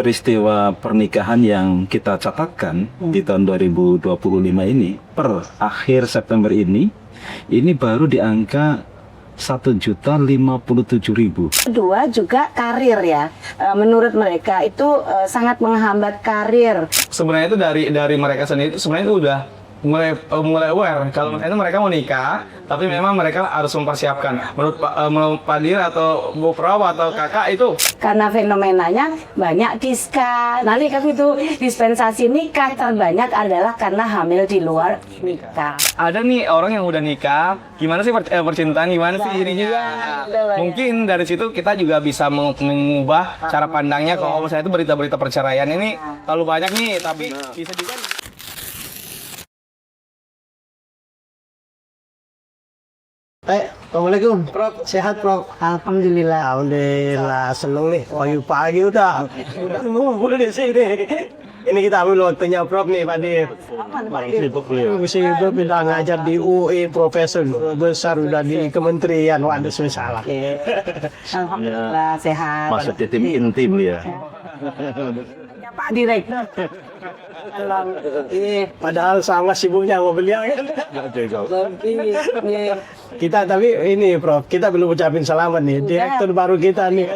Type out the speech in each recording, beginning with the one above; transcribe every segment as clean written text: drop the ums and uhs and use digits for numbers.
peristiwa pernikahan yang kita catatkan di tahun 2025 ini per akhir September ini baru di angka 1.057.000. Kedua juga karir ya. Menurut mereka itu sangat menghambat karir. Sebenarnya itu dari mereka sendiri sebenarnya itu udah mulai aware kalau itu mereka mau nikah, tapi memang mereka harus mempersiapkan. Menurut Pak Dir atau Bu Prof atau Kakak itu Karena fenomenanya banyak diska. Nanti kan itu dispensasi nikah terbanyak adalah karena hamil di luar nikah. ada nih orang yang udah nikah, gimana sih percintaan, gimana sih ininya? Mungkin dari situ kita juga bisa mengubah cara pandangnya kalau misalnya itu berita-berita perceraian ini terlalu banyak nih, tapi bisa juga. Assalamualaikum, Prof. Sehat, Prof? Alhamdulillah. Alhamdulillah, seneng nih. Pagi-pagi udah ngumpul di sini. Ini kita ambil waktunya Prof nih, Pak Dir. Sibuk pindah ngajar di UI, profesor besar udah di kementerian. Waduh, salah. Alhamdulillah sehat. Maksudnya tim intim ya. Ya, Pak Direktur. Padahal sama sibuknya sama beliau kan. Kita tapi ini Prof, kita belum ucapin selamat nih. Direktur baru kita nih.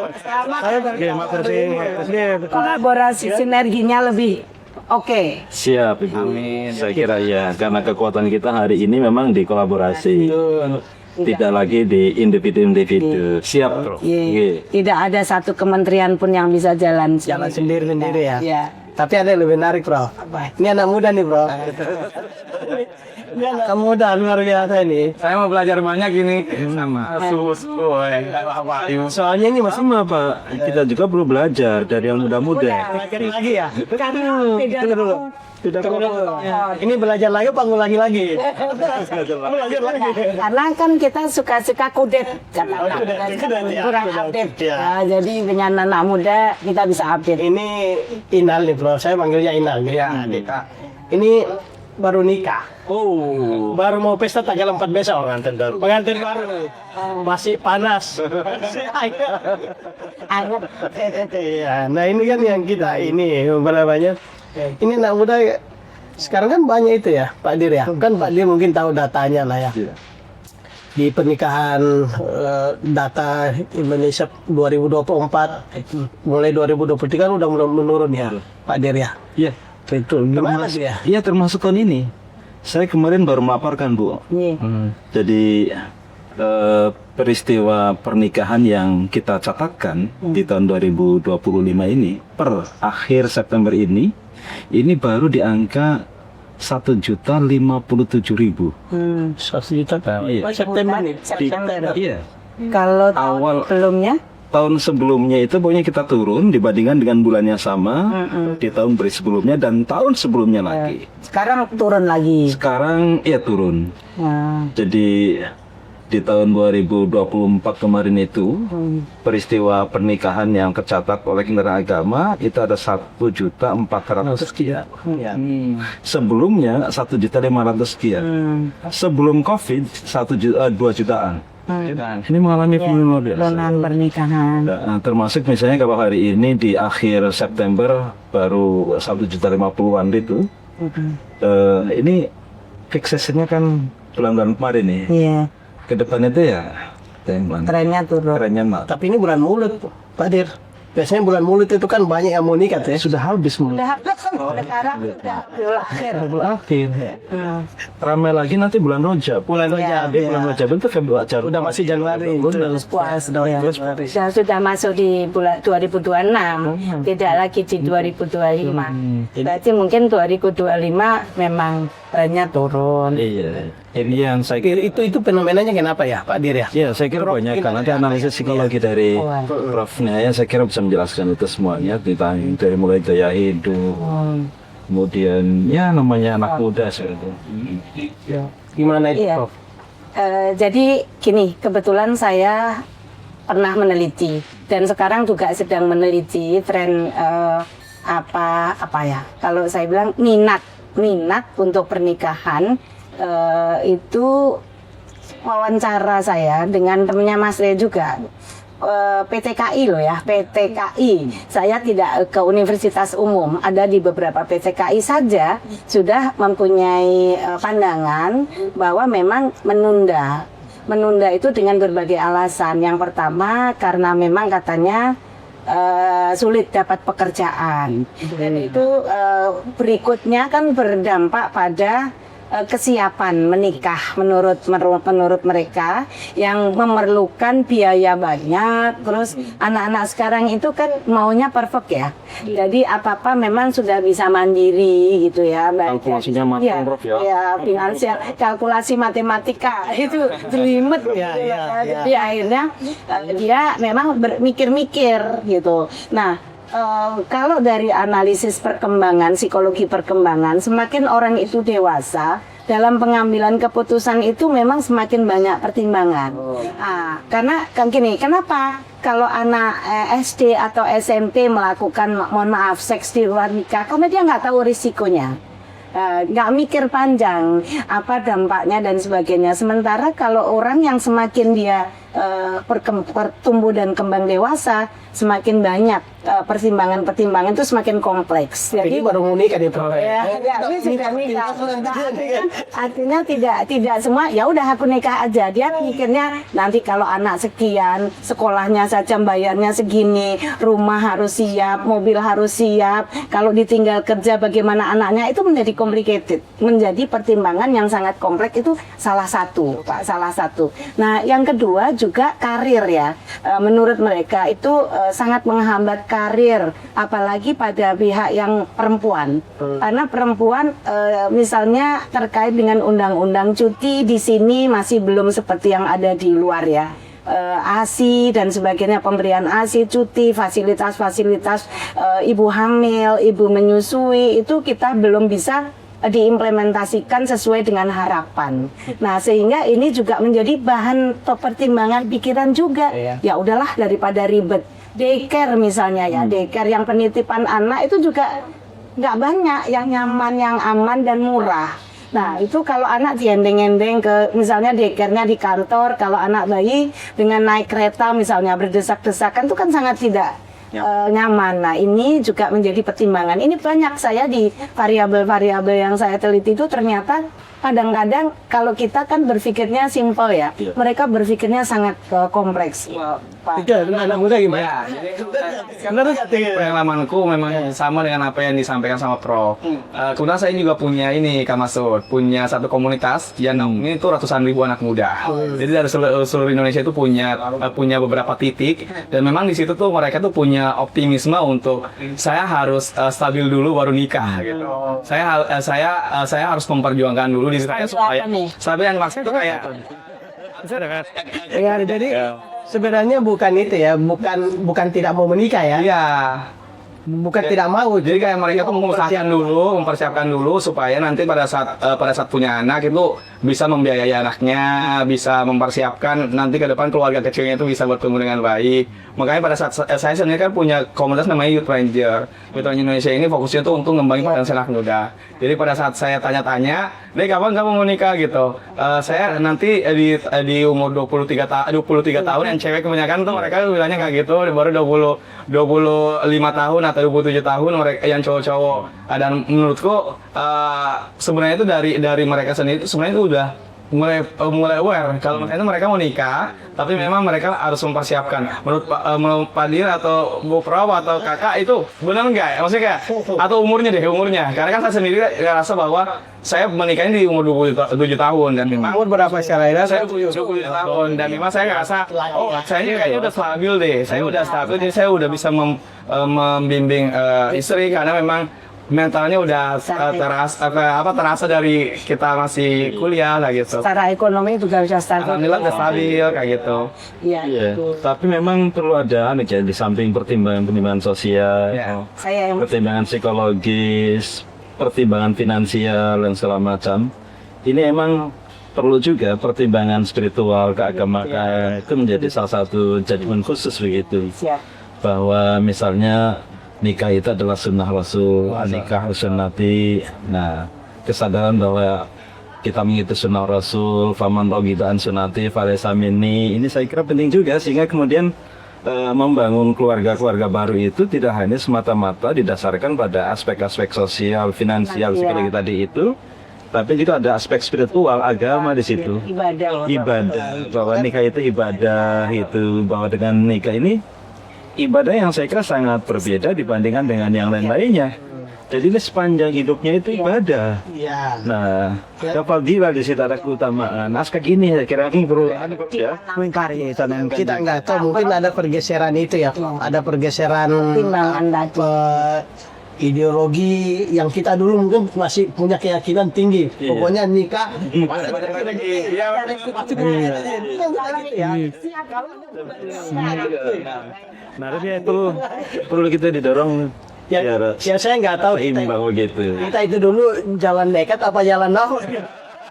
Kolaborasi sinerginya lebih oke. Siap, Ibu. Amin. Saya kira ya, karena kekuatan kita hari ini memang di kolaborasi. Tidak lagi di individu-individu. Siap, Prof. Tidak ada satu kementerian pun yang bisa jalan sendiri-sendiri ya. Iya. Tapi ada yang lebih menarik, Prof. Ini anak muda nih, Prof. Ini anak muda luar biasa nih. Saya mau belajar banyak ini sama Soalnya ini masih Sama, Pak. Kita juga perlu belajar dari yang muda-muda. belajar lagi ya. Karena beda dulu. Ini belajar lagi, ngulangi lagi. Belajar lagi. Karena kan kita suka-suka kudet, kurang update. Ya, jadi dengan anak muda kita bisa update. Ini Inal nih, Bro. Saya panggilnya Inal nih. ya. Ini baru nikah. Baru mau pesta tanggal 4 besok pengantin baru. Masih panas. Iya. Nah, ini kan yang kita ini berapa banyak. Ini anak muda sekarang kan banyak itu ya, Pak Dir ya. Kan Pak Dir mungkin tahu datanya lah ya. Di pernikahan data Indonesia 2024 mulai 2023 kan udah mulai menurun ya, Pak Dir ya. Iya. Itu gimana sih ya? Iya, termasuk tahun ini. Saya kemarin baru melaporkan, Bu. Jadi peristiwa pernikahan yang kita catatkan di tahun 2025 ini per akhir September ini baru di angka 1.057.000. 1 juta kan? Iya. September nih. Iya. Kalau Awal sebelumnya tahun sebelumnya itu pokoknya kita turun dibandingkan dengan bulan yang sama di tahun sebelumnya dan tahun sebelumnya lagi. sekarang turun lagi. Sekarang ya turun. Jadi di tahun 2024 kemarin itu peristiwa pernikahan yang tercatat oleh Kementerian Agama itu ada 1.400.000 sekian. Sebelumnya 1.500.000 sekian. Sebelum COVID 2 jutaan. Ini mengalami penurunan Pernikahan. Nah, termasuk misalnya kalau hari ini di akhir September baru 1.050.000-an itu. Ini fixasinya kan bulan-bulan kemarin nih. Iya. Kedepannya itu ya Trennya turun. trennya mah Tapi ini bulan mulut, Pak Dir. Biasanya bulan mulut itu kan banyak yang mau nikah ya. sudah habis mulai Sekarang sudah berakhir. akhir. Ramai lagi nanti bulan Rajab. Bulan Rajab, ya. Bulan Rajab itu Februari. Udah masih Januari. Puas dong ya. Sudah masuk di bulan 2026, tidak lagi di 2025. Berarti mungkin 2025 memang trennya turun. Iya. Ini yang saya kira Itu fenomenanya kenapa ya, Pak Dir ya? ya saya kira banyak kan nanti analisis psikologi dari Profnya ya saya kira bisa menjelaskan itu semuanya tentang dari mulai gaya hidup, kemudian ya namanya anak muda seperti itu. Gimana itu, Iya. Prof? Jadi gini, kebetulan saya pernah meneliti dan sekarang juga sedang meneliti tren apa ya? Kalau saya bilang minat untuk pernikahan itu wawancara saya dengan temennya Mas Re juga. PTKI loh ya, PTKI. Saya tidak ke universitas umum, ada di beberapa PTKI saja sudah mempunyai pandangan bahwa memang menunda itu dengan berbagai alasan. Yang pertama karena memang katanya sulit dapat pekerjaan, dan itu berikutnya kan berdampak pada kesiapan menikah menurut mereka yang memerlukan biaya banyak. Terus anak-anak sekarang itu kan maunya perfect ya, jadi apa-apa memang sudah bisa mandiri gitu ya. Kalkulasinya matang, Prof, ya. Ya, finansial, kalkulasi matematika itu jelimet gitu ya. Jadi akhirnya dia memang mikir-mikir gitu. Nah, kalau dari analisis perkembangan, psikologi perkembangan, semakin orang itu dewasa, dalam pengambilan keputusan itu memang semakin banyak pertimbangan. Karena kan gini, kenapa kalau anak SD atau SMP melakukan, mohon maaf, seks di luar nikah, karena dia nggak tahu risikonya. Nggak mikir panjang apa dampaknya dan sebagainya. Sementara kalau orang yang semakin dia bertumbuh dan kembang dewasa, semakin banyak pertimbangan-pertimbangan itu semakin kompleks. Jadi baru mau nikah dia, Prof. Ini sudah nikah. Artinya tidak semua ya udah aku nikah aja. Dia mikirnya nanti kalau anak sekian, sekolahnya saja bayarnya segini, rumah harus siap, mobil harus siap. Kalau ditinggal kerja bagaimana anaknya, itu menjadi complicated, menjadi pertimbangan yang sangat kompleks. Itu salah satu, Pak, salah satu. Nah, yang kedua juga karir ya. Menurut mereka itu sangat menghambat karir, apalagi pada pihak yang perempuan. Karena perempuan misalnya terkait dengan undang-undang cuti di sini masih belum seperti yang ada di luar ya. ASI dan sebagainya, pemberian ASI, cuti, fasilitas-fasilitas ibu hamil, ibu menyusui, itu kita belum bisa diimplementasikan sesuai dengan harapan. Nah, sehingga ini juga menjadi bahan pertimbangan pikiran juga. Ya udahlah, daripada ribet. Daycare misalnya ya, daycare yang penitipan anak itu juga nggak banyak yang nyaman, yang aman dan murah. Nah, itu kalau anak diendeng-endeng ke misalnya daycare-nya di kantor, kalau anak bayi dengan naik kereta misalnya berdesak-desakan, itu kan sangat tidak nyaman. Nah, ini juga menjadi pertimbangan. Ini banyak saya di variabel-variabel yang saya teliti itu ternyata kadang-kadang kalau kita kan berpikirnya simpel ya, mereka berpikirnya sangat kompleks. Anak muda gimana? Pengalamanku memang sama dengan apa yang disampaikan sama Prof. Kemudian saya juga punya ini, Kak Masud, punya satu komunitas yang ini tuh ratusan ribu anak muda. Jadi dari seluruh Indonesia itu punya beberapa titik, dan memang di situ tuh mereka tuh punya optimisme untuk saya harus stabil dulu baru nikah gitu. Saya harus memperjuangkan dulu di saya supaya stabil, yang maksud itu kayak ya, jadi sebenarnya bukan itu ya, bukan tidak mau menikah ya. Iya. Bukan tidak mau. Jadi kayak mereka tuh mempersiapkan dulu supaya nanti pada saat punya anak itu bisa membiayai anaknya, bisa mempersiapkan nanti ke depan keluarga kecilnya itu bisa bertumbuh dengan baik. Makanya pada saat saya sendiri kan punya komunitas namanya Youth Ranger. Youth Ranger Indonesia ini fokusnya tuh untuk ngembangin potensi anak muda. Jadi pada saat saya tanya-tanya, "Dek, kapan kamu mau nikah?" gitu. Saya nanti di umur 23 tahun, yang cewek kebanyakan tuh mereka bilangnya kayak gitu, baru 25 tahun atau 27 tahun mereka yang cowok-cowok. Dan menurutku sebenarnya itu dari mereka sendiri itu sebenarnya itu udah mulai aware kalau itu mereka mau nikah, tapi memang mereka harus mempersiapkan. Menurut Pak Dir atau Bu Prof atau Kakak itu benar nggak? Maksudnya kayak atau umurnya. Karena kan saya sendiri ngerasa bahwa saya menikahnya di umur 27 tahun dan memang Umur berapa sekarang? saya 27 tahun dan memang saya ngerasa saya kayaknya udah stabil deh. Saya udah stabil, jadi saya udah bisa membimbing istri karena memang mentalnya udah terasa dari kita masih kuliah lah gitu. Secara ekonomi juga bisa stabil. Alhamdulillah udah stabil kayak gitu. Iya. Tapi memang perlu ada di samping pertimbangan sosial, Saya yang pertimbangan psikologis, pertimbangan finansial dan segala macam. Ini emang perlu juga pertimbangan spiritual, keagamaan. Itu menjadi salah satu judgement khusus begitu. Bahwa misalnya nikah itu adalah sunnah Rasul, nikah sunnati. Nah, kesadaran bahwa kita mengikuti sunnah Rasul, faman raghiba an sunnati falaysa minni. Ini saya kira penting juga, sehingga kemudian membangun keluarga-keluarga baru itu tidak hanya semata-mata didasarkan pada aspek-aspek sosial, finansial, psikologi tadi itu, tapi juga ada aspek spiritual, agama di situ. Ibadah, bahwa nikah itu ibadah, itu bahwa dengan nikah ini ibadah yang saya kira sangat berbeda dibandingkan dengan yang lain-lainnya. Jadi ini sepanjang hidupnya itu ibadah. Ya. Nah, kapal dia di situ ada keutamaan. Aspek ini saya kira ini perlu ya. Kita nggak tahu, mungkin ada pergeseran itu ya, ada pergeseran Timbangan tadi. ideologi yang kita dulu mungkin masih punya keyakinan tinggi. Pokoknya nikah. Nah, tapi itu perlu kita didorong. Ya, saya nggak tahu Imbang begitu. kita itu dulu jalan nekat apa jalan nol.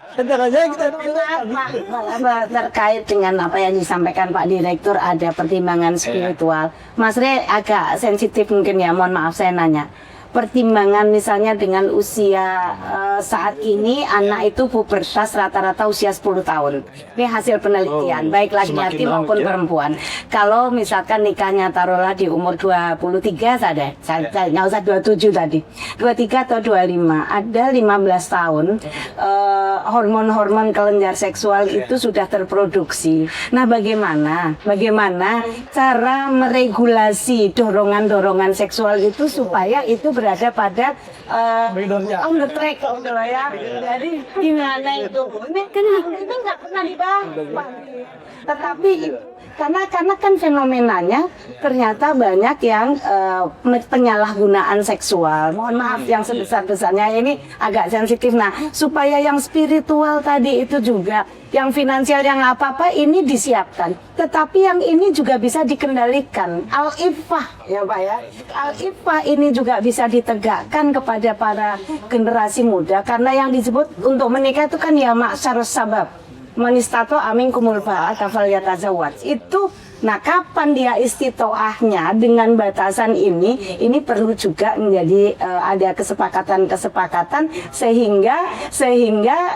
Tentu saja kita Terkait dengan apa yang disampaikan Pak Direktur, ada pertimbangan spiritual. Mas Re agak sensitif mungkin ya, mohon maaf saya nanya. Pertimbangan misalnya dengan usia saat ini anak itu pubertas rata-rata usia 10 tahun. Ini hasil penelitian, baik laki-laki maupun perempuan. Kalau misalkan nikahnya taruhlah di umur 23 saja, nggak usah 27 tadi, 23 atau 25, ada 15 tahun hormon-hormon kelenjar seksual itu sudah terproduksi. Nah, bagaimana cara meregulasi dorongan-dorongan seksual itu supaya itu berada pada on the track gitu loh ya. Jadi gimana itu? Ini kan nggak pernah dibahas, Pak. Tetapi karena kan fenomenanya ternyata banyak yang penyalahgunaan seksual. Mohon maaf yang sebesar-besarnya, ini agak sensitif. Nah, supaya yang spiritual tadi itu juga, yang finansial, yang apa-apa ini disiapkan. Tetapi yang ini juga bisa dikendalikan. Al-Iffah ya Pak ya. Al-Iffah ini juga bisa ditegakkan kepada para generasi muda. Karena yang disebut untuk menikah itu kan ya ma'syarus sabab. Manistato amin kumul ba'at kafal yatazawwaj. Itu, nah kapan dia istitoahnya dengan batasan ini perlu juga menjadi ada kesepakatan sehingga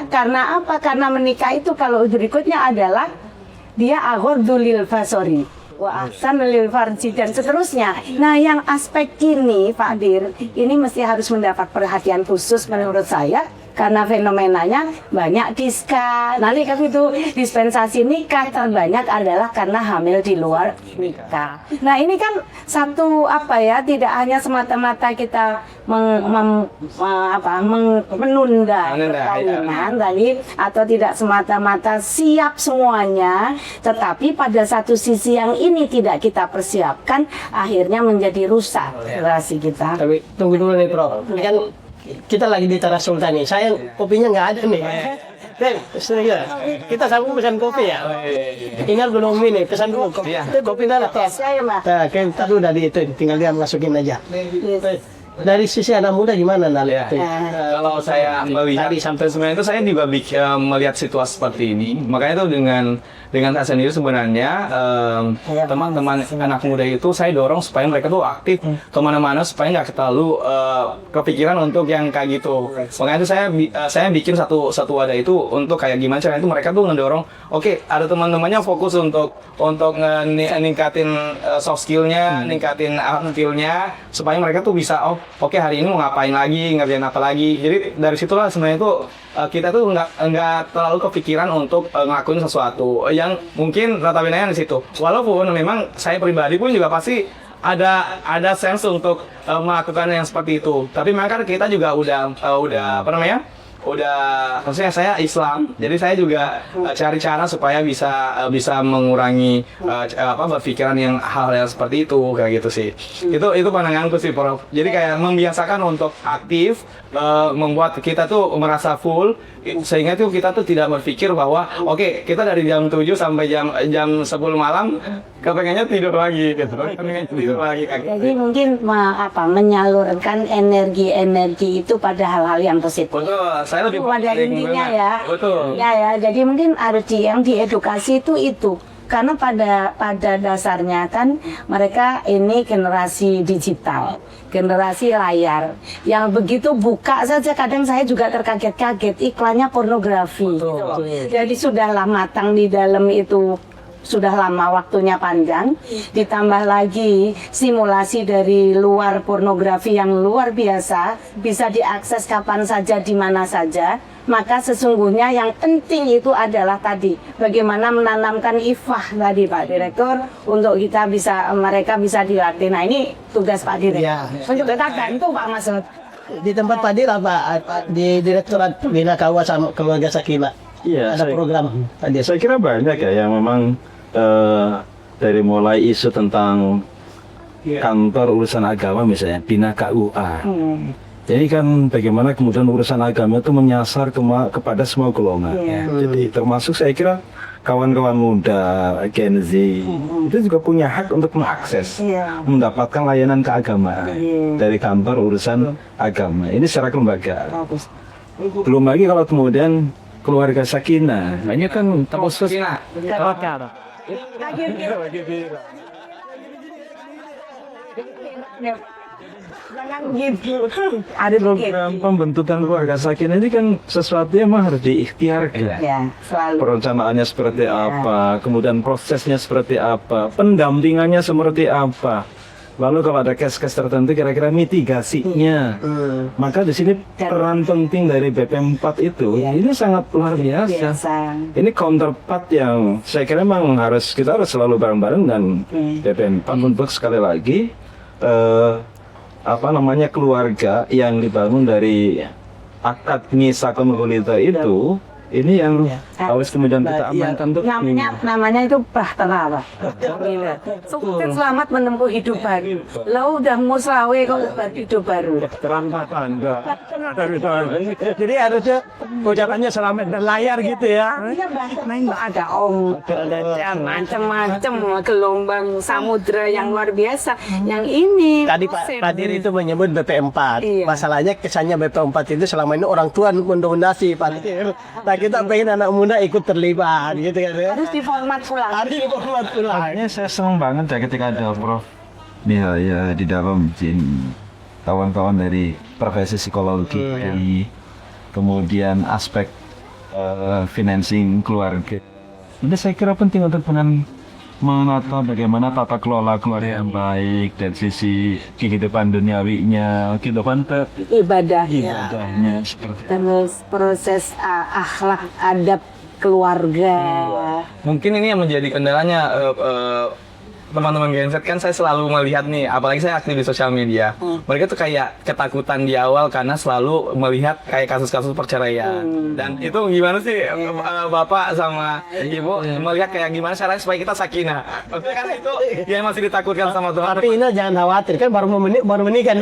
karena apa? Karena menikah itu kalau berikutnya adalah dia aghadzulil basori wa ahsanul farji dan seterusnya. Nah, yang aspek ini Pak Dir, ini mesti harus mendapat perhatian khusus menurut saya. Karena fenomenanya banyak diska. Nanti kan itu dispensasi nikah terbanyak adalah karena hamil di luar nikah. Nah, ini kan satu apa ya, tidak hanya semata-mata kita menunda perkawinan tadi, atau tidak semata-mata siap semuanya, tetapi pada satu sisi yang ini tidak kita persiapkan, akhirnya menjadi rusak relasi kita. Tapi tunggu dulu nih Prof. Ini kan kita lagi di Teras Sultan nih. Saya kopinya nggak ada nih. Kita sambung pesan kopi ya. Ingat belum ini pesan dulu kopi. Kopi dah lah. Nah, kita dulu dari itu tinggal dia masukin aja. Dari sisi anak muda gimana Nal? Kalau saya melihat sampai sebenarnya itu saya juga melihat situasi seperti ini. Makanya itu dengan saya sendiri sebenarnya teman-teman anak muda itu saya dorong supaya mereka tuh aktif kemana-mana supaya nggak terlalu kepikiran untuk yang kayak gitu. Makanya itu saya bikin satu wadah itu untuk kayak gimana caranya itu mereka tuh ngedorong. Oke, ada teman-temannya fokus untuk ningkatin soft skillnya, ningkatin skillnya supaya mereka tuh bisa oke, hari ini mau ngapain lagi, ngerjain apa lagi. Jadi dari situlah sebenarnya itu kita tuh nggak terlalu kepikiran untuk ngelakuin sesuatu yang mungkin rata-ratanya di situ. Walaupun memang saya pribadi pun juga pasti ada sense untuk melakukan yang seperti itu. Tapi memang kan kita juga udah apa namanya? Maksudnya saya Islam, jadi saya juga cari cara supaya bisa mengurangi berpikiran yang hal yang seperti itu kayak gitu sih. Itu pandanganku sih Prof. Jadi kayak membiasakan untuk aktif, membuat kita tuh merasa full, sehingga tuh kita tuh tidak berpikir bahwa oke, kita dari jam 7 sampai jam 10 malam kepengennya tidur lagi gitu. Jadi mungkin menyalurkan energi itu pada hal-hal yang positif. Betul, saya lebih pada intinya ya. Betul. Ya, jadi mungkin harus yang diedukasi itu. Karena pada dasarnya kan mereka ini generasi digital, generasi layar, yang begitu buka saja kadang saya juga terkaget-kaget iklannya pornografi. Betul. Jadi sudahlah matang di dalam itu sudah lama waktunya panjang, ditambah lagi simulasi dari luar pornografi yang luar biasa, bisa diakses kapan saja, di mana saja. Maka sesungguhnya yang penting itu adalah tadi bagaimana menanamkan ifah tadi Pak Direktur untuk kita bisa mereka bisa dilatih. Nah ini tugas Pak Direktur. Ya. Untuk kita bantu Pak Masud. Di tempat Pak Dir apa di Direktorat Bina Kawa sama Keluarga Sakinah Iya, ada program Pak Dir. saya kira banyak ya yang memang dari mulai isu tentang kantor urusan agama misalnya, Bina KUA. Jadi kan bagaimana kemudian urusan agama itu menyasar kepada semua golongan. Jadi termasuk saya kira kawan-kawan muda, Gen Z, itu juga punya hak untuk mengakses, mendapatkan layanan keagamaan dari kantor urusan agama. Ini secara kelembagaan. Belum lagi kalau kemudian keluarga sakinah, nah ini kan terkhusus. Jangan gitu. Ada program pembentukan keluarga sakinah ini kan sesuatu yang memang harus diikhtiarkan. Ya, selalu. Perencanaannya seperti apa, kemudian prosesnya seperti apa, pendampingannya seperti apa. Lalu kalau ada kes-kes tertentu kira-kira mitigasinya. Maka di sini peran penting dari BP4 itu ini sangat luar biasa. Ini counterpart yang saya kira memang kita harus selalu bareng-bareng dan BP4 untuk sekali lagi keluarga yang dibangun dari akad ngisakun gulita itu ini yang harus kemudian kita amankan untuk namanya itu bahtera Pak. Sukses selamat menempuh hidup baru. Lo udah mau selawe kok hidup baru. Jadi harusnya ucapannya selamat dan layar gitu ya. Nah, ada macam-macam gelombang samudra yang luar biasa. Yang ini Tadi Pak Dir itu menyebut BP4. Masalahnya kesannya BP4 itu selama ini orang tua mendonasi Pak Dir. Nah kita pengen anak muda ikut terlibat gitu kan ya. harus diformat ulang. Makanya saya senang banget ya ketika ada Prof ya di dalam kawan-kawan dari profesi psikologi, kemudian aspek financing keluarga. Ini saya kira penting untuk menata bagaimana tata kelola keluarga yang baik dari sisi kehidupan duniawinya, kehidupan ibadahnya seperti Terus proses akhlak adab keluarga. Mungkin ini yang menjadi kendalanya teman-teman Gen Z kan saya selalu melihat nih, apalagi saya aktif di sosial media. Mereka tuh kayak ketakutan di awal karena selalu melihat kayak kasus-kasus perceraian. Dan itu gimana sih Bapak sama Ibu melihat kayak gimana caranya supaya kita sakinah? Maksudnya kan itu yang masih ditakutkan sama Tuhan. Tapi Ina jangan khawatir kan baru menikah.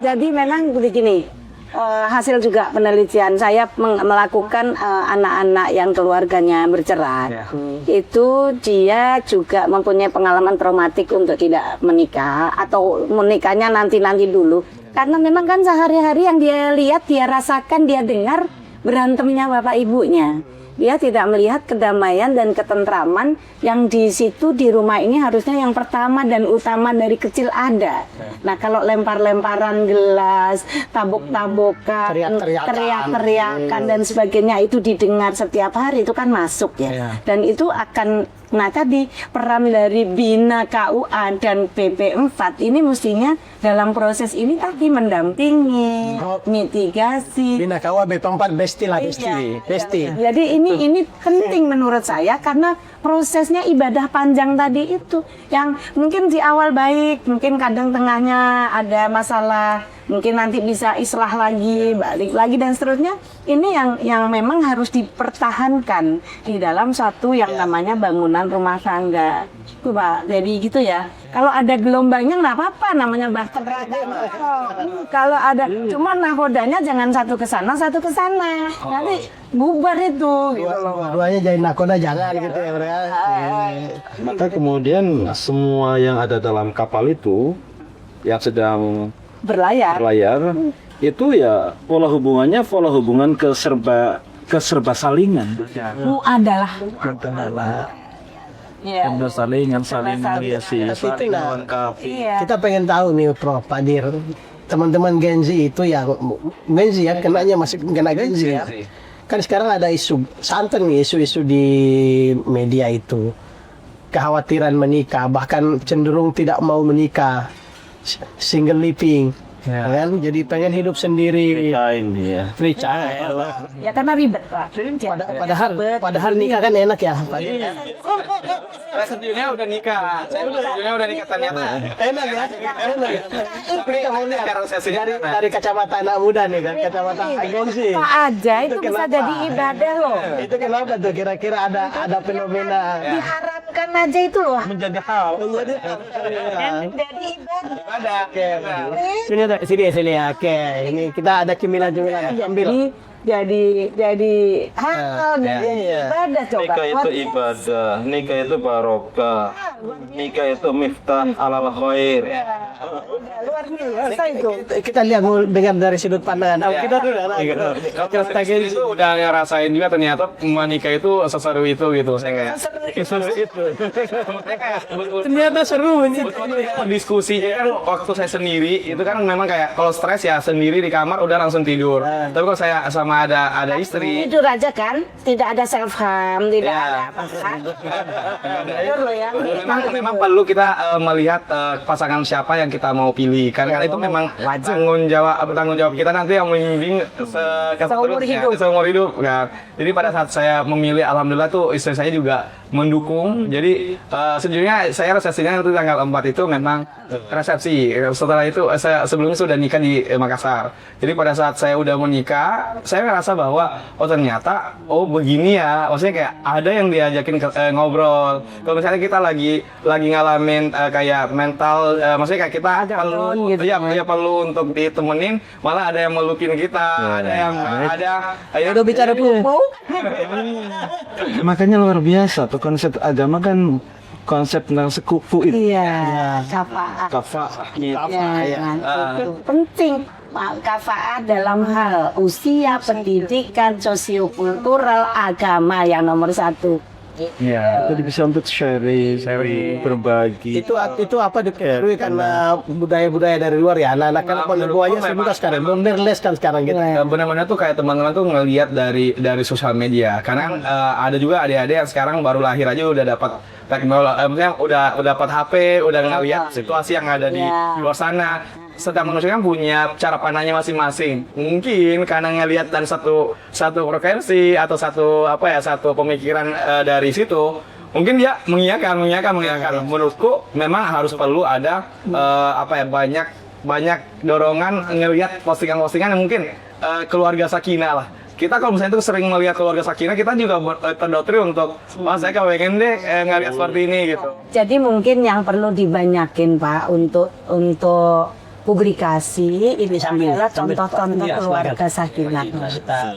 Jadi memang begini. Hasil juga penelitian saya melakukan anak-anak yang keluarganya bercerai itu dia juga mempunyai pengalaman traumatik untuk tidak menikah atau menikahnya nanti dulu karena memang kan sehari-hari yang dia lihat, dia rasakan, dia dengar berantemnya bapak ibunya. Dia tidak melihat kedamaian dan ketentraman yang di situ di rumah ini harusnya yang pertama dan utama dari kecil ada. Nah kalau lempar-lemparan gelas, tabok-tabokan, teriak-teriakan dan sebagainya itu didengar setiap hari itu kan masuk ya. Dan itu akan, nah tadi peran dari Bina KUA dan BP4 ini mestinya dalam proses ini tadi mendampingi, mitigasi. Bina Kawa BP4 besti lah besti. Jadi ini penting menurut saya karena prosesnya ibadah panjang tadi itu yang mungkin di awal baik, mungkin kadang tengahnya ada masalah, mungkin nanti bisa islah lagi, balik lagi dan seterusnya. Ini yang memang harus dipertahankan di dalam satu yang namanya bangunan rumah tangga. Itu Pak, jadi gitu ya. Kalau ada gelombangnya nggak apa-apa, namanya bahtera. Kalau ada, cuma nahodanya jangan satu ke sana, satu ke sana. Nanti bubar itu. Gitu loh. Duanya jadi nakoda jangan gitu ya mereka. maka kemudian semua yang ada dalam kapal itu yang sedang Berlayar. itu ya pola hubungan ke serba salingan. Adalah. Ya. saling menghiasi, Tapi nah, Iya. kita pengen tahu nih Prof Pak Dir, teman-teman Gen Z itu yang Gen Z ya kenanya masih kena Gen Z ya. kan sekarang ada isu santer nih, isu-isu di media itu, kekhawatiran menikah, bahkan cenderung tidak mau menikah, single living, kan? Jadi pengen hidup sendiri, Iya. free child. Ya karena ribet Pak. Padahal nikah kan enak ya. Saya sejujurnya udah nikah. Ternyata. Enak ya, enak. Kita mau lihat dari kacamata anak muda nih kan, kacamata agensi. Apa aja itu bisa kenapa? jadi ibadah loh. Itu kenapa tuh? Kira-kira ada fenomena Diharamkan aja itu loh. Menjadi hal. menjadi Jadi ibadah. Ada. sini ya. Oke, ini kita ada cemilan-cemilan. Ambil. Jadi hal dari iya. ibadah coba. Nikah itu ibadah, nikah itu barokah, nikah itu miftah alal khair. Luar biasa itu. Kita lihat mau dengar dari sudut pandangan. Kita dulu anak. Kalau saya itu udah ngerasain juga ternyata menikah itu seseru itu gitu. Saya kayak Ternyata seru ini. diskusi kan waktu saya sendiri itu kan memang kayak kalau stres ya sendiri di kamar udah langsung tidur. Tapi kalau saya sama ada istri Tidur aja kan, tidak ada self harm, tidak Ya. ada apa-apa. Tidur loh ya. memang perlu kita melihat pasangan siapa yang kita mau pilih karena itu memang tanggung jawab kita nanti yang membimbing seumur hidup kan. Jadi pada saat saya memilih alhamdulillah tuh istri saya juga mendukung. Jadi sejujurnya saya resepsinya itu tanggal 4 itu memang resepsi. Setelah itu saya sebelumnya sudah nikah di Makassar. Jadi pada saat saya udah menikah, saya ngerasa bahwa ternyata begini ya. Maksudnya kayak ada yang diajakin ngobrol. Kalau misalnya kita lagi ngalamin kayak mental, maksudnya kayak kita perlu gitu ya perlu untuk ditemenin, malah ada yang melukin kita, ada yang ayo Udah bicara pupuk. Makanya luar biasa tuh konsep agama kan konsep tentang sekufu itu. Iya, kafaah. Kafah. Ya, kan? Itu penting. Kafaah dalam hal usia, pendidikan, sosiokultural, agama yang nomor 1. Iya. Jadi bisa untuk sharing, berbagi. Itu apa dipengaruhi karena budaya-budaya dari luar ya. Anak-anak kan pengetahuannya sebentar sekarang, modernless kan sekarang gitu. Benar-benar tuh kayak teman-teman tuh ngelihat dari sosial media. Karena ada juga adik-adik yang sekarang baru lahir aja udah dapat teknologi, maksudnya udah dapat HP, udah ngelihat situasi yang ada di luar sana. Setiap manusia kan punya cara pandangnya masing-masing. Mungkin karena ngelihat dari satu frekuensi atau satu pemikiran dari situ, mungkin dia mengiyakan. Menurutku memang harus perlu ada banyak dorongan ngelihat postingan-postingan yang mungkin keluarga sakinah lah. Kita kalau misalnya itu sering melihat keluarga sakinah, kita juga terdoktrin untuk saya pengen deh ngelihat seperti ini gitu. Jadi mungkin yang perlu dibanyakin Pak untuk publikasi ini adalah contoh-contoh keluarga sakinah.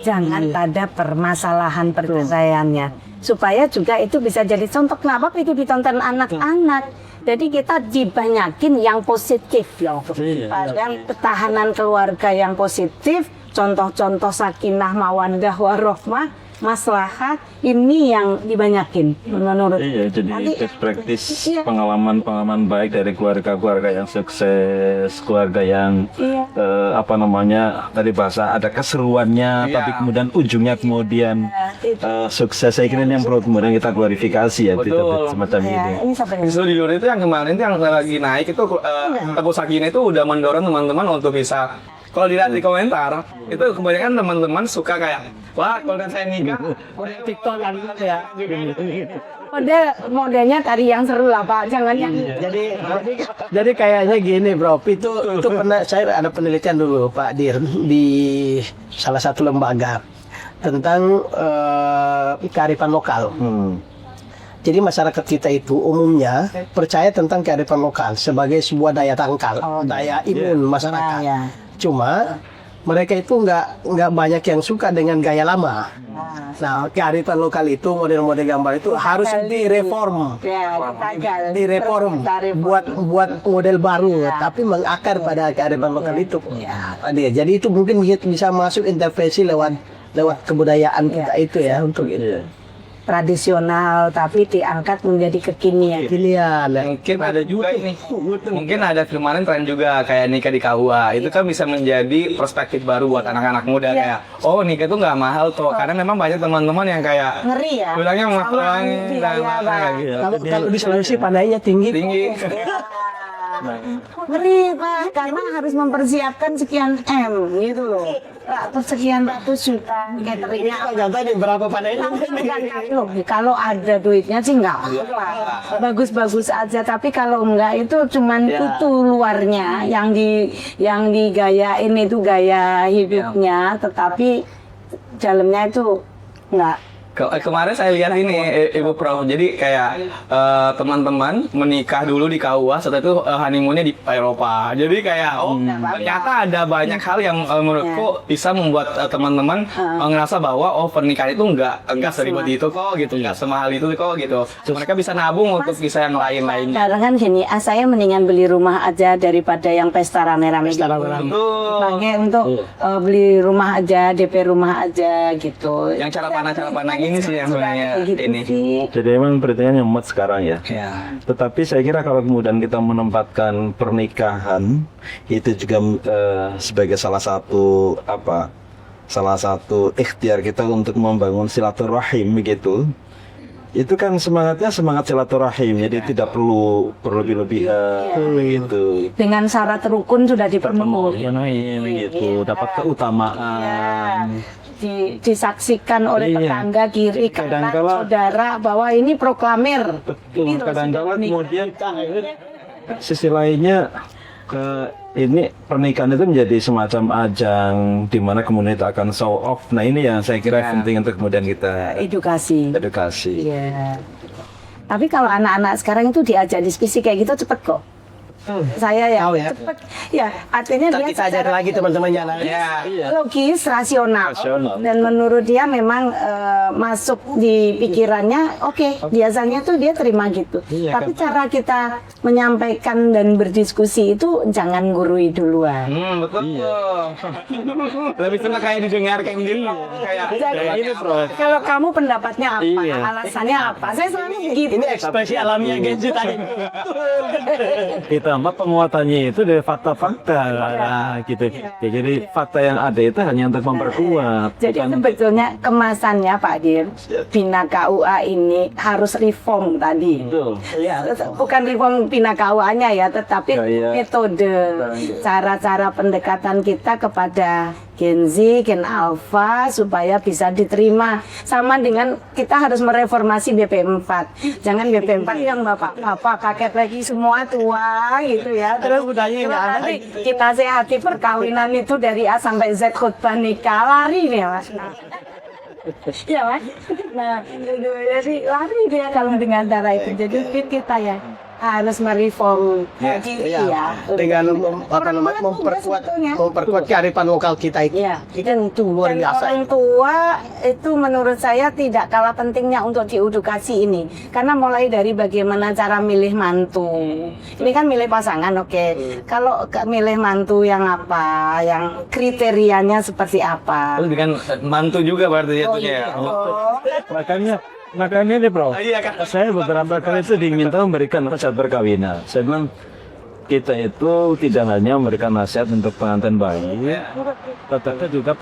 Jangan ada permasalahan perceraiannya, supaya juga itu bisa jadi contoh. Kenapa itu ditonton anak-anak? Jadi kita dibanyakin yang positif, yang ketahanan keluarga yang positif, contoh-contoh sakinah, mawaddah, warahmah, maslahat, ini yang dibanyakin menurut. Iya, jadi best practice pengalaman baik dari keluarga-keluarga yang sukses, keluarga yang tadi bahasa ada keseruannya, tapi kemudian ujungnya kemudian sukses. Saya kira ini yang perlu kemudian kita glorifikasi ya, berita semacam ini. Justru di luar itu yang kemarin itu yang lagi naik itu Teguh Sakinah itu udah mendorong teman-teman untuk bisa. Kalau dilihat di komentar, itu kebanyakan teman-teman suka kayak, wah kalau saya nikah, TikTok kan ya. Modelnya tadi yang seru lah Pak, jangan yang Jadi kayaknya gini bro, itu pernah saya ada penelitian dulu Pak Dir di salah satu lembaga tentang kearifan lokal. Jadi masyarakat kita itu umumnya percaya tentang kearifan lokal sebagai sebuah daya tangkal, daya imun masyarakat. Cuma mereka itu nggak banyak yang suka dengan gaya lama. Nah, kearifan lokal itu, model-model gambar itu harus direform, buat model baru, tapi mengakar pada kearifan lokal itu. Jadi itu mungkin bisa masuk intervensi lewat kebudayaan kita itu ya untuk itu. tradisional tapi diangkat menjadi kekinian. Pilihan. Mungkin ada juga ini. Mungkin ada kemarin tren juga kayak nikah di KUA. Itu kan bisa menjadi perspektif baru buat anak-anak muda kayak, oh nikah itu nggak mahal tuh. Karena memang banyak teman-teman yang kayak Ngeri ya. bilangnya Sama mahal biaya, Pak. Kalau di Sulawesi pandainya tinggi. tinggi. Ngeri Pak, karena harus mempersiapkan sekian M gitu loh. Sekian ratus juta cateringnya. Nggak tahu nih berapa pandainya. Kalau ada duitnya sih nggak apa-apa. Bagus-bagus aja, tapi kalau enggak itu cuman itu luarnya yang digayain itu gaya hidupnya, tetapi dalamnya itu enggak. Kemarin saya lihat ini Ibu Prof. Jadi kayak teman-teman menikah dulu di KUA, setelah itu honeymoonnya di Eropa. Jadi kayak ternyata ada banyak hal yang menurutku bisa membuat teman-teman ngerasa bahwa pernikahan itu enggak seribet itu kok gitu, enggak semahal itu kok gitu. Mereka bisa nabung untuk bisa yang lain-lain. Karena kan gini, saya mendingan beli rumah aja daripada yang pesta rame-rame. Pakai untuk beli rumah aja, DP rumah aja gitu. Yang cara pandang ini sih yang sebenarnya ini. Jadi emang perhitungannya muat sekarang ya. Ya. Tetapi saya kira kalau kemudian kita menempatkan pernikahan itu juga sebagai salah satu ikhtiar kita untuk membangun silaturahim begitu. Itu kan semangatnya semangat silaturahim, jadi tidak perlu berlebih-lebihan gitu. Dengan syarat rukun sudah dipenuhi. Begitu, dapat keutamaan. Disaksikan oleh tetangga kiri kanan saudara bahwa ini proklamir. Betul. Kadang-kadang kemudian sisi lainnya ini pernikahan itu menjadi semacam ajang di mana kemudian kita akan show off. Nah ini yang saya kira penting untuk kemudian kita edukasi. Iya. Tapi kalau anak-anak sekarang itu diajak diskusi kayak gitu cepet kok. Saya ya, cepet. Ya, artinya dia Kita ajar lagi teman-temannya. logis, rasional. Dan menurut dia memang masuk di pikirannya, oke, biasanya tuh dia terima gitu. Tapi cara kita menyampaikan dan berdiskusi itu jangan gurui duluan. Betul. Lebih senang kayak didengar kayak gini. Kayak ini Prof. Kalau kamu pendapatnya apa, alasannya apa? Saya selalu begitu. Ini ekspresi alamiah Genji tadi. Ditambah penguatannya itu dari fakta-fakta gitu. Ya, jadi fakta yang ada itu hanya untuk memperkuat. Jadi sebetulnya kemasannya Pak Dir, Bina KUA ini harus reform tadi. Bukan reform Bina KUA-nya ya, tetapi metode, cara-cara pendekatan kita kepada Gen Z, Gen Alpha supaya bisa diterima. Sama dengan kita harus mereformasi BP4. Jangan BP4 yang bapak-bapak, kakek lagi semua tua gitu ya. Terus nanti kita sehati perkawinan itu dari A sampai Z khutbah nikah lari nih Mas. Ya Mas. Nah, jadi lari dia kalau dengan cara itu. Jadi kita ya harus mereform diri ya. Dengan memperkuat kearifan lokal kita itu. Iya, Itu luar dan biasa. orang tua itu menurut saya tidak kalah pentingnya untuk diedukasi ini. Karena mulai dari bagaimana cara milih mantu. Ini kan milih pasangan, oke. Kalau milih mantu yang apa, yang kriterianya seperti apa. Terus dengan mantu juga berarti jatuhnya. Makanya nih Bro, Iya kan. saya beberapa kali itu diminta memberikan nasihat perkawinan. Saya bilang kita itu tidak hanya memberikan nasihat untuk pengantin bayi, tetapi juga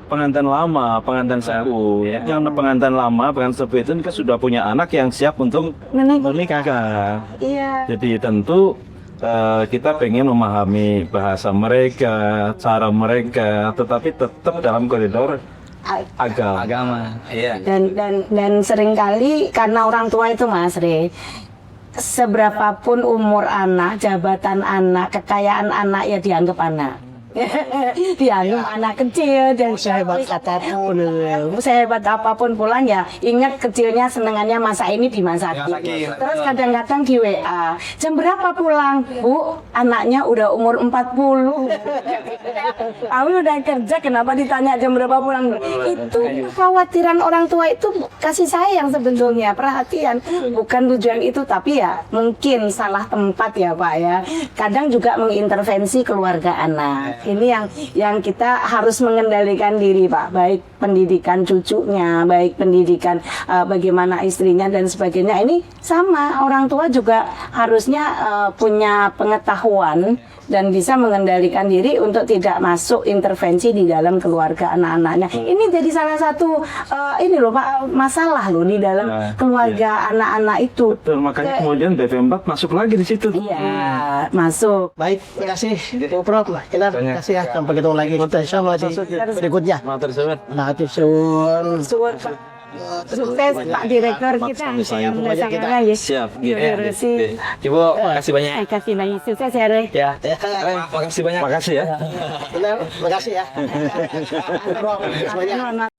pengantin lama, pengantin sepuh. Karena pengantin lama, pengantin sepuh itu kan sudah punya anak yang siap untuk menikah. Iya. Jadi tentu kita pengen memahami bahasa mereka, cara mereka, tetapi tetap dalam koridor agama. Iya. Dan seringkali karena orang tua itu Mas Re, seberapapun umur anak, jabatan anak, kekayaan anak ya dianggap anak. Dianggap anak kecil dan sehebat apapun pulang ya ingat kecilnya senengannya masa ini dimasakin. Terus kadang-kadang di WA jam berapa pulang Bu, anaknya udah umur 40. Aku udah kerja kenapa ditanya jam berapa pulang. Itu kekhawatiran orang tua itu kasih sayang sebetulnya, perhatian, bukan tujuan itu, tapi ya mungkin salah tempat ya Pak ya. Kadang juga mengintervensi keluarga anak. Ini yang kita harus mengendalikan diri, Pak. Baik pendidikan cucunya, baik pendidikan bagaimana istrinya dan sebagainya. Ini sama, orang tua juga harusnya punya pengetahuan dan bisa mengendalikan diri untuk tidak masuk intervensi di dalam keluarga anak-anaknya. Ini jadi salah satu ini loh Pak, masalah loh di dalam keluarga anak-anak itu. Betul, makanya kemudian BP4 masuk lagi di situ. Iya, masuk. Baik, terima kasih Bu Prof. Terima kasih ya. Sampai ketemu lagi insya Allah di berikutnya. Matur suwun. Nah, susun. Suwun, Pak. Sukses Pak Direktur kita. Alhamdulillah ya. Siap. Terima Ibu, makasih banyak. kasih banyak sukses ya, Rey. Ya, makasih banyak. Makasih ya. Benar, terima kasih ya. Prof, semuanya.